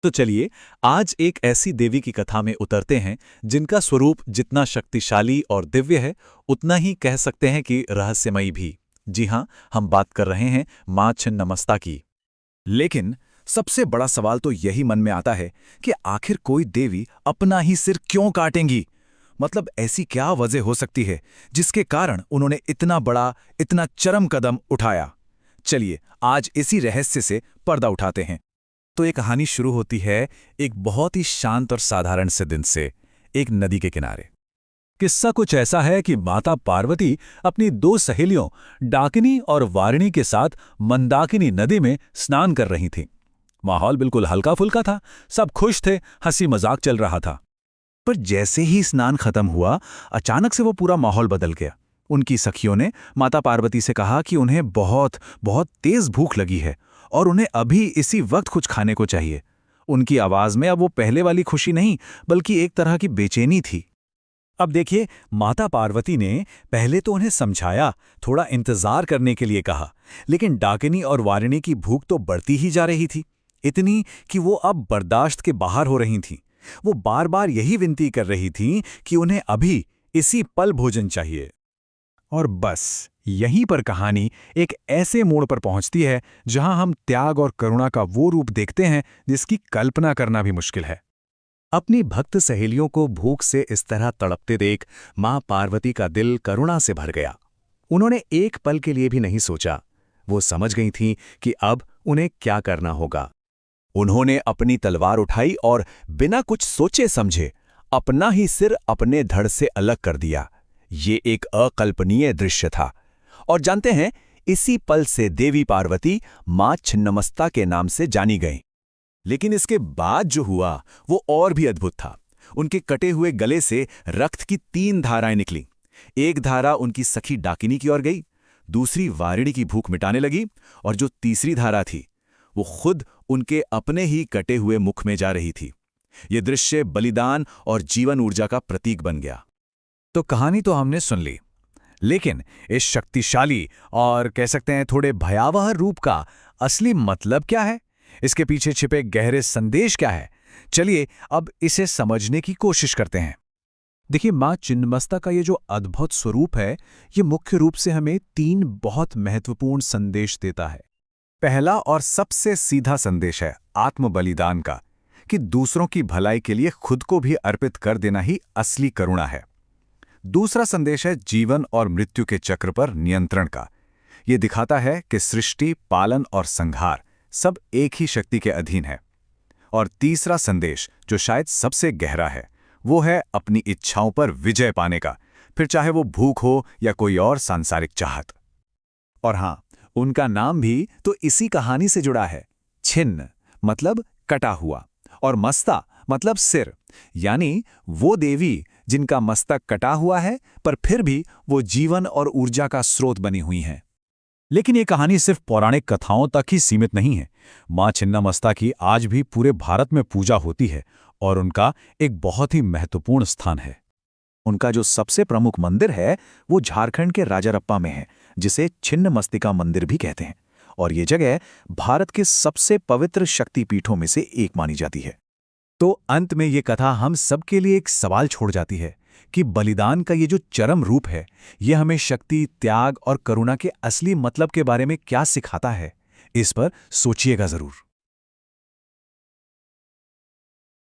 तो चलिए आज एक ऐसी देवी की कथा में उतरते हैं जिनका स्वरूप जितना शक्तिशाली और दिव्य है उतना ही कह सकते हैं कि रहस्यमयी भी। जी हां, हम बात कर रहे हैं मां छिन्नमस्ता की। लेकिन सबसे बड़ा सवाल तो यही मन में आता है कि आखिर कोई देवी अपना ही सिर क्यों काटेंगी। मतलब ऐसी क्या वजह हो सकती है जिसके कारण उन्होंने इतना बड़ा, इतना चरम कदम उठाया। चलिए आज इसी रहस्य से पर्दा उठाते हैं। तो ये कहानी शुरू होती है एक बहुत ही शांत और साधारण से दिन से, एक नदी के किनारे। किस्सा कुछ ऐसा है कि माता पार्वती अपनी दो सहेलियों डाकिनी और वारिणी के साथ मंदाकिनी नदी में स्नान कर रही थीं। माहौल बिल्कुल हल्का फुल्का था, सब खुश थे, हंसी मजाक चल रहा था। पर जैसे ही स्नान खत्म हुआ, अचानक से वो पूरा माहौल बदल गया। उनकी सखियों ने माता पार्वती से कहा कि उन्हें बहुत बहुत तेज भूख लगी है और उन्हें अभी इसी वक्त कुछ खाने को चाहिए। उनकी आवाज में अब वो पहले वाली खुशी नहीं, बल्कि एक तरह की बेचैनी थी। अब देखिए, माता पार्वती ने पहले तो उन्हें समझाया, थोड़ा इंतजार करने के लिए कहा, लेकिन डाकिनी और वारिणी की भूख तो बढ़ती ही जा रही थी, इतनी कि वो अब बर्दाश्त के बाहर हो रही थीं। वो बार बार यही विनती कर रही थीं कि उन्हें अभी इसी पल भोजन चाहिए। और बस यहीं पर कहानी एक ऐसे मोड़ पर पहुंचती है जहां हम त्याग और करुणा का वो रूप देखते हैं जिसकी कल्पना करना भी मुश्किल है। अपनी भक्त सहेलियों को भूख से इस तरह तड़पते देख मां पार्वती का दिल करुणा से भर गया। उन्होंने एक पल के लिए भी नहीं सोचा। वो समझ गई थीं कि अब उन्हें क्या करना होगा। उन्होंने अपनी तलवार उठाई और बिना कुछ सोचे समझे अपना ही सिर अपने धड़ से अलग कर दिया। ये एक अकल्पनीय दृश्य था। और जानते हैं, इसी पल से देवी पार्वती मां छिन्नमस्ता के नाम से जानी गईं। लेकिन इसके बाद जो हुआ वो और भी अद्भुत था। उनके कटे हुए गले से रक्त की 3 धाराएं निकलीं। एक धारा उनकी सखी डाकिनी की ओर गई, दूसरी वारिणी की भूख मिटाने लगी, और जो तीसरी धारा थी वो खुद उनके अपने ही कटे हुए मुख में जा रही थी। ये दृश्य बलिदान और जीवन ऊर्जा का प्रतीक बन गया। तो कहानी तो हमने सुन ली, लेकिन इस शक्तिशाली और कह सकते हैं थोड़े भयावह रूप का असली मतलब क्या है? इसके पीछे छिपे गहरे संदेश क्या है? चलिए अब इसे समझने की कोशिश करते हैं। देखिए, मां छिन्नमस्ता का ये जो अद्भुत स्वरूप है, ये मुख्य रूप से हमें 3 बहुत महत्वपूर्ण संदेश देता है। पहला और सबसे सीधा संदेश है आत्म बलिदान का, कि दूसरों की भलाई के लिए खुद को भी अर्पित कर देना ही असली करुणा है। दूसरा संदेश है जीवन और मृत्यु के चक्र पर नियंत्रण का। ये दिखाता है कि सृष्टि, पालन और संहार सब एक ही शक्ति के अधीन है। और तीसरा संदेश, जो शायद सबसे गहरा है, वो है अपनी इच्छाओं पर विजय पाने का, फिर चाहे वो भूख हो या कोई और सांसारिक चाहत। और हां, उनका नाम भी तो इसी कहानी से जुड़ा है। छिन्न मतलब कटा हुआ, और मस्ता मतलब सिर, यानी वो देवी जिनका मस्तक कटा हुआ है पर फिर भी वो जीवन और ऊर्जा का स्रोत बनी हुई हैं। लेकिन ये कहानी सिर्फ पौराणिक कथाओं तक ही सीमित नहीं है। मां छिन्नमस्ता की आज भी पूरे भारत में पूजा होती है और उनका एक बहुत ही महत्वपूर्ण स्थान है। उनका जो सबसे प्रमुख मंदिर है वो झारखंड के राजारप्पा में है, जिसे छिन्नमस्तिका मंदिर भी कहते हैं। और ये जगह भारत के सबसे पवित्र शक्तिपीठों में से एक मानी जाती है। तो अंत में ये कथा हम सबके लिए एक सवाल छोड़ जाती है कि बलिदान का ये जो चरम रूप है, ये हमें शक्ति, त्याग और करुणा के असली मतलब के बारे में क्या सिखाता है। इस पर सोचिएगा जरूर।